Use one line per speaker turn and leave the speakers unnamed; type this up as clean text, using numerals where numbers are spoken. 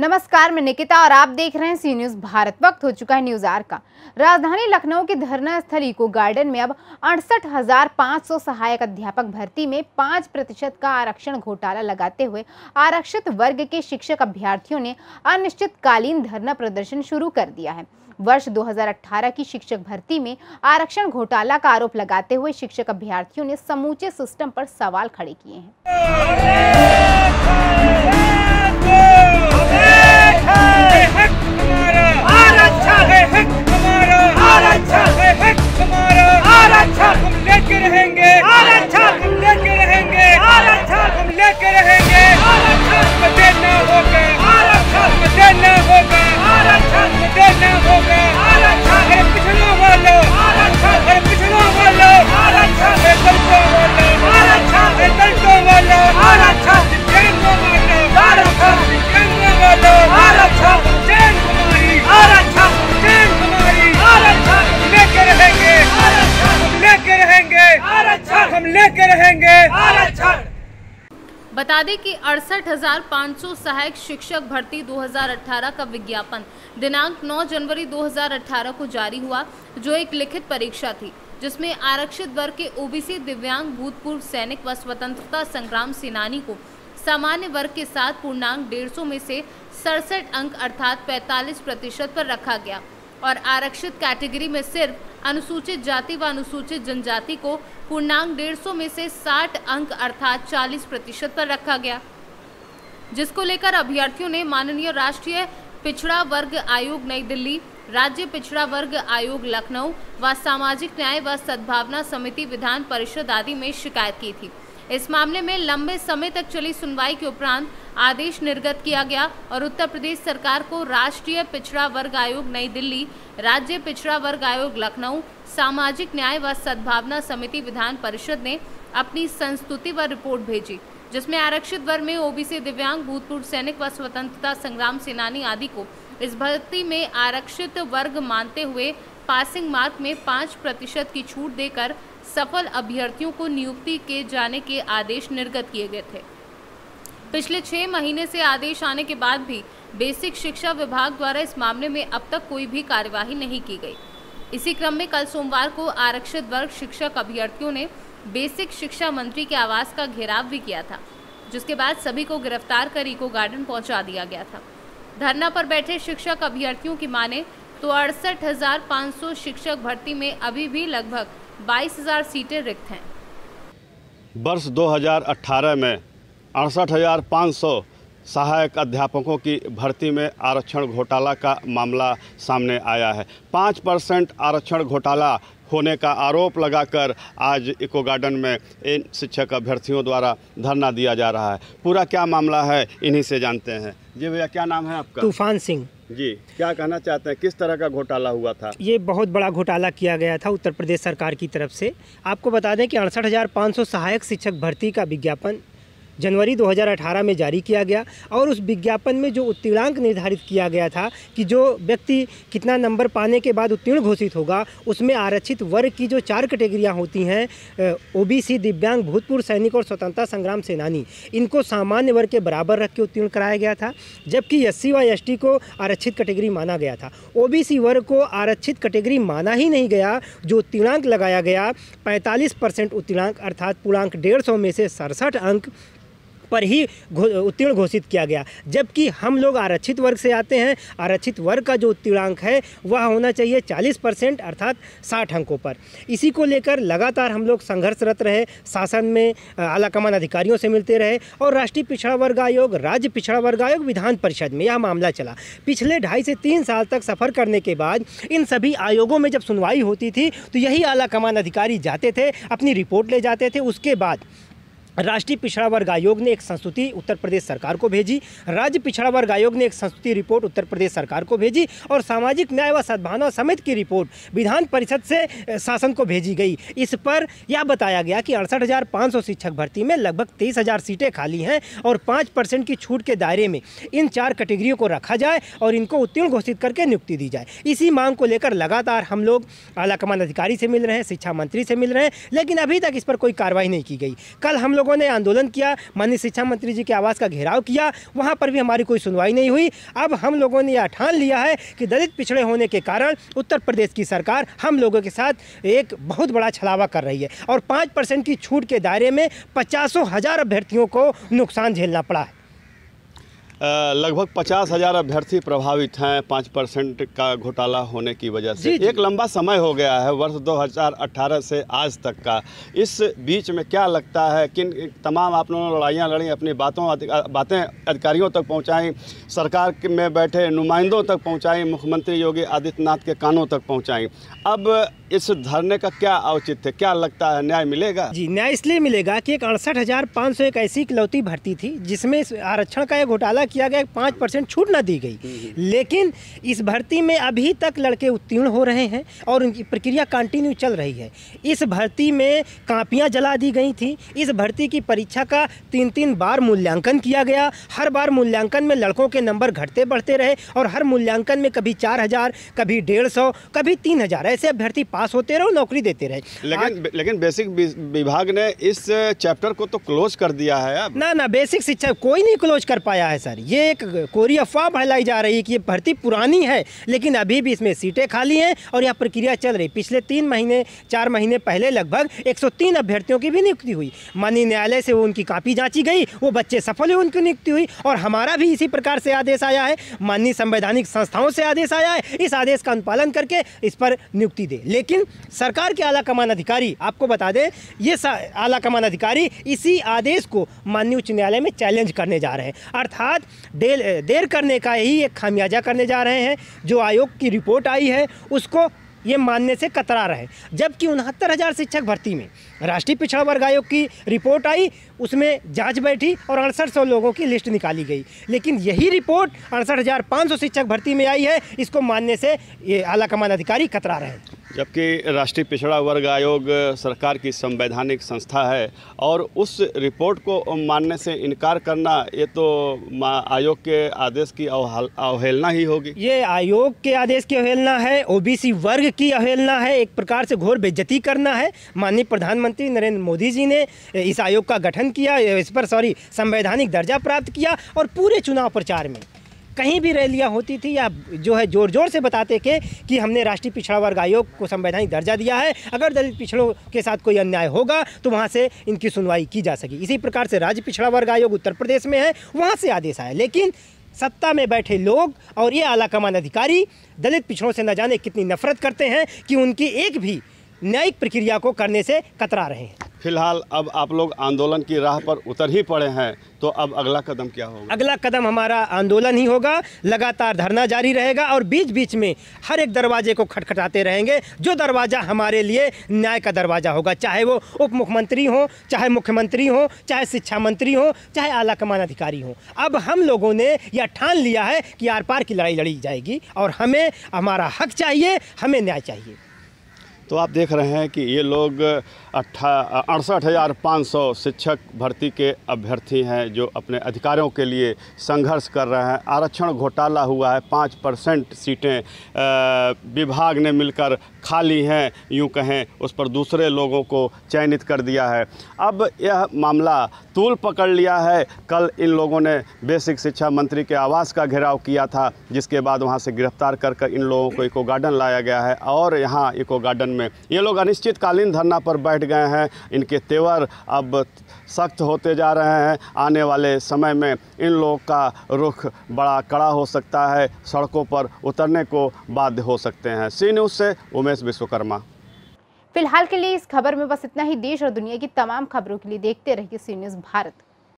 नमस्कार, मैं निकिता और आप देख रहे हैं सी न्यूज भारत। वक्त हो चुका है न्यूज आवर का। राजधानी लखनऊ के धरना स्थल इको गार्डन में अब 68,500 सहायक अध्यापक भर्ती में 5% का आरक्षण घोटाला लगाते हुए आरक्षित वर्ग के शिक्षक अभ्यर्थियों ने अनिश्चितकालीन धरना प्रदर्शन शुरू कर दिया है। वर्ष 2018 की शिक्षक भर्ती में आरक्षण घोटाला का आरोप लगाते हुए शिक्षक अभ्यर्थियों ने समूचे सिस्टम पर सवाल खड़े किए हैं।
बता दें कि 68,500 सहायक शिक्षक भर्ती 2018 का विज्ञापन दिनांक 9 जनवरी 2018 को जारी हुआ, जो एक लिखित परीक्षा थी जिसमें आरक्षित वर्ग के ओबीसी, दिव्यांग, भूतपूर्व सैनिक व स्वतंत्रता संग्राम सेनानी को सामान्य वर्ग के साथ पूर्णांक 150 में से 67 अंक अर्थात 45% पर रखा गया और आरक्षित कैटेगरी में सिर्फ अनुसूचित जाति व अनुसूचित जनजाति को पूर्णांक 150 में से 60 अंक अर्थात 40% पर रखा गया, जिसको लेकर अभ्यर्थियों ने माननीय राष्ट्रीय पिछड़ा वर्ग आयोग नई दिल्ली, राज्य पिछड़ा वर्ग आयोग लखनऊ व सामाजिक न्याय व सद्भावना समिति विधान परिषद आदि में शिकायत की थी। इस मामले में लंबे समय तक चली सुनवाई के उपरांत आदेश निर्गत किया गया और उत्तर प्रदेश सरकार को राष्ट्रीय पिछड़ा वर्ग आयोग नई दिल्ली, राज्य पिछड़ा वर्ग आयोग लखनऊ, सामाजिक न्याय व सद्भावना समिति विधान परिषद ने अपनी संस्तुति व रिपोर्ट भेजी, जिसमें आरक्षित वर्ग में ओबीसी, दिव्यांग, भूतपूर्व सैनिक व स्वतंत्रता संग्राम सेनानी आदि को इस भर्ती में आरक्षित वर्ग मानते हुए पासिंग मार्क में 5% की छूट देकर सफल अभ्यर्थियों को नियुक्ति किए जाने के आदेश निर्गत किए गए थे। पिछले 6 महीने से आदेश आने के बाद भी बेसिक शिक्षा विभाग द्वारा इस मामले में अब तक कोई भी कार्यवाही नहीं की गई। इसी क्रम में कल सोमवार को आरक्षित वर्ग शिक्षक अभ्यर्थियों ने बेसिक शिक्षा मंत्री के आवास का घेराव भी किया था, जिसके बाद सभी को गिरफ्तार कर इको गार्डन पहुंचा दिया गया था। धरना पर बैठे शिक्षक अभ्यर्थियों की माने तो 68,500 शिक्षक भर्ती में अभी भी लगभग 22,000 सीटें रिक्त हैं।
वर्ष 2018 में 68,500 सहायक अध्यापकों की भर्ती में आरक्षण घोटाला का मामला सामने आया है। 5% आरक्षण घोटाला होने का आरोप लगाकर आज इको गार्डन में इन शिक्षक अभ्यर्थियों द्वारा धरना दिया जा रहा है। पूरा क्या मामला है इन्हीं से जानते हैं। जी भैया, क्या नाम है आपका?
तूफान सिंह
जी, क्या कहना चाहते हैं, किस तरह का घोटाला हुआ था?
ये बहुत बड़ा घोटाला किया गया था उत्तर प्रदेश सरकार की तरफ से। आपको बता दें कि 68,500 सहायक शिक्षक भर्ती का विज्ञापन जनवरी 2018 में जारी किया गया और उस विज्ञापन में जो उत्तीर्णांक निर्धारित किया गया था कि जो व्यक्ति कितना नंबर पाने के बाद उत्तीर्ण घोषित होगा, उसमें आरक्षित वर्ग की जो 4 कैटेगरियां होती हैं, ओबीसी, दिव्यांग, भूतपूर्व सैनिक और स्वतंत्रता संग्राम सेनानी, इनको सामान्य वर्ग के बराबर रख के उत्तीर्ण कराया गया था, जबकि एससी व एसटी को आरक्षित कैटेगरी माना गया था। ओबीसी वर्ग को आरक्षित कैटेगरी माना ही नहीं गया। जो उत्तीर्णांक लगाया गया 45% उत्तीर्णांक अर्थात पूर्णांक 150 में से 67 अंक पर ही उत्तीर्ण घोषित किया गया, जबकि हम लोग आरक्षित वर्ग से आते हैं। आरक्षित वर्ग का जो उत्तीर्णांक है वह होना चाहिए 40% अर्थात 60 अंकों पर। इसी को लेकर लगातार हम लोग संघर्षरत रहे, शासन में आलाकमान अधिकारियों से मिलते रहे और राष्ट्रीय पिछड़ा वर्ग आयोग, राज्य पिछड़ा वर्ग आयोग, विधान परिषद में यह मामला चला। पिछले 2.5 से 3 साल तक सफ़र करने के बाद इन सभी आयोगों में जब सुनवाई होती थी तो यही आलाकमान अधिकारी जाते थे, अपनी रिपोर्ट ले जाते थे। उसके बाद राष्ट्रीय पिछड़ा वर्ग आयोग ने एक संस्तुति उत्तर प्रदेश सरकार को भेजी, राज्य पिछड़ा वर्ग आयोग ने एक संस्तुति रिपोर्ट उत्तर प्रदेश सरकार को भेजी और सामाजिक न्याय व सद्भावना समिति की रिपोर्ट विधान परिषद से शासन को भेजी गई। इस पर यह बताया गया कि 68,500 शिक्षक भर्ती में लगभग 23,000 सीटें खाली हैं और 5% की छूट के दायरे में इन 4 कैटेगरियों को रखा जाए और इनको उत्तीर्ण घोषित करके नियुक्ति दी जाए। इसी मांग को लेकर लगातार हम लोग आलाकमान अधिकारी से मिल रहे हैं, शिक्षा मंत्री से मिल रहे हैं, लेकिन अभी तक इस पर कोई कार्रवाई नहीं की गई। कल हम लोग लोगों ने आंदोलन किया, माननीय शिक्षा मंत्री जी के आवास का घेराव किया, वहाँ पर भी हमारी कोई सुनवाई नहीं हुई। अब हम लोगों ने यह ठान लिया है कि दलित पिछड़े होने के कारण उत्तर प्रदेश की सरकार हम लोगों के साथ एक बहुत बड़ा छलावा कर रही है और 5% की छूट के दायरे में 50,000 अभ्यर्थियों को नुकसान झेलना पड़ा है।
लगभग 50,000 अभ्यर्थी प्रभावित हैं 5% का घोटाला होने की वजह से। एक लंबा समय हो गया है, वर्ष 2018 से आज तक का। इस बीच में क्या लगता है किन तमाम आप लोगों ने लड़ाइयाँ लड़ी, अपनी बातें अधिकारियों तक पहुँचाई, सरकार में बैठे नुमाइंदों तक पहुँचाई, मुख्यमंत्री योगी आदित्यनाथ के कानों तक पहुँचाई। अब इस धरने का क्या औचित्य, क्या लगता है न्याय मिलेगा?
जी, न्याय इसलिए मिलेगा कि एक 68,500 एक ऐसी इकलौती भर्ती थी जिसमें आरक्षण का एक घोटाला किया गया, 5% छूट ना दी गई। लेकिन इस भर्ती में अभी तक लड़के उत्तीर्ण हो रहे हैं और उनकी प्रक्रिया कंटिन्यू चल रही है। इस भर्ती में कापियां जला दी गई थी। इस भर्ती की परीक्षा का 3-3 बार मूल्यांकन किया गया। हर बार मूल्यांकन में लड़कों के नंबर घटते बढ़ते रहे और हर मूल्यांकन में कभी 4,000, कभी 150, कभी 3,000 ऐसे अभ्यर्थी पास होते रहे, नौकरी देते रहे।
लेकिन बेसिक विभाग ने इस चैप्टर को तो क्लोज कर दिया है। अब
ना बेसिक शिक्षा कोई नहीं क्लोज कर पाया है सर। ये एक कोरी अफवाह फैलाई जा रही है कि ये भर्ती पुरानी है, लेकिन अभी भी इसमें सीटें खाली हैं और यह प्रक्रिया चल रही। पिछले 4 महीने पहले लगभग 103 अभ्यर्थियों की भी नियुक्ति हुई। माननीय न्यायालय से वो उनकी कॉपी जांची गई, वो बच्चे सफल हुए, उनकी नियुक्ति हुई। और हमारा भी इसी प्रकार से आदेश आया है, माननीय संवैधानिक संस्थाओं से आदेश आया है, इस आदेश का अनुपालन करके इस पर नियुक्ति दे। लेकिन सरकार के आला कमान अधिकारी, आपको बता दें, ये आला कमान अधिकारी इसी आदेश को माननीय उच्च न्यायालय में चैलेंज करने जा रहे हैं। अर्थात देर करने का ही एक खामियाजा करने जा रहे हैं। जो आयोग की रिपोर्ट आई है उसको ये मानने से कतरा रहे। जबकि 69,000 शिक्षक भर्ती में राष्ट्रीय पिछड़ा वर्ग आयोग की रिपोर्ट आई, उसमें जांच बैठी और 6800 लोगों की लिस्ट निकाली गई। लेकिन यही रिपोर्ट 68,500 शिक्षक भर्ती में आई है, इसको मानने से ये आला कमान अधिकारी कतरा रहे हैं।
जबकि राष्ट्रीय पिछड़ा वर्ग आयोग सरकार की संवैधानिक संस्था है और उस रिपोर्ट को मानने से इनकार करना, ये तो आयोग के आदेश की अवहेलना ही होगी।
ये आयोग के आदेश की अवहेलना है, ओबीसी वर्ग की अवहेलना है, एक प्रकार से घोर बेइज्जती करना है। माननीय प्रधानमंत्री नरेंद्र मोदी जी ने इस आयोग का गठन किया, इस पर संवैधानिक दर्जा प्राप्त किया और पूरे चुनाव प्रचार में कहीं भी रैलियां होती थी या जो है जोर जोर से बताते कि हमने राष्ट्रीय पिछड़ा वर्ग आयोग को संवैधानिक दर्जा दिया है, अगर दलित पिछड़ों के साथ कोई अन्याय होगा तो वहां से इनकी सुनवाई की जा सके। इसी प्रकार से राज्य पिछड़ा वर्ग आयोग उत्तर प्रदेश में है, वहां से आदेश आया। लेकिन सत्ता में बैठे लोग और ये आला कमान अधिकारी दलित पिछड़ों से न जाने कितनी नफरत करते हैं कि उनकी एक भी न्यायिक प्रक्रिया को करने से कतरा रहे हैं।
फिलहाल अब आप लोग आंदोलन की राह पर उतर ही पड़े हैं, तो अब अगला कदम क्या होगा?
अगला कदम हमारा आंदोलन ही होगा। लगातार धरना जारी रहेगा और बीच बीच में हर एक दरवाजे को खटखटाते रहेंगे। जो दरवाज़ा हमारे लिए न्याय का दरवाज़ा होगा, चाहे वो उप मुख्यमंत्री हो, चाहे मुख्यमंत्री हो, चाहे शिक्षा मंत्री हो, चाहे आला कमान अधिकारी हो। अब हम लोगों ने यह ठान लिया है कि आर पार की लड़ाई लड़ी जाएगी और हमें हमारा हक चाहिए, हमें न्याय चाहिए।
तो आप देख रहे हैं कि ये लोग 68,500 शिक्षक भर्ती के अभ्यर्थी हैं जो अपने अधिकारों के लिए संघर्ष कर रहे हैं। आरक्षण घोटाला हुआ है, 5% सीटें विभाग ने मिलकर खाली हैं, यूँ कहें, उस पर दूसरे लोगों को चयनित कर दिया है। अब यह मामला तूल पकड़ लिया है। कल इन लोगों ने बेसिक शिक्षा मंत्री के आवास का घेराव किया था, जिसके बाद वहाँ से गिरफ्तार कर इन लोगों को इको गार्डन लाया गया है और यहाँ इको गार्डन में ये लोग अनिश्चितकालीन धरना पर बैठ गए हैं। इनके तेवर अब सख्त होते जा रहे हैं। आने वाले समय में इन लोगों का रुख बड़ा कड़ा हो सकता है, सड़कों पर उतरने को बाध्य हो सकते हैं। सी न्यूज़ से उमेश विश्वकर्मा।
फिलहाल के लिए इस खबर में बस इतना ही। देश और दुनिया की तमाम खबरों के लिए देखते रहिए सी न्यूज़ भारत।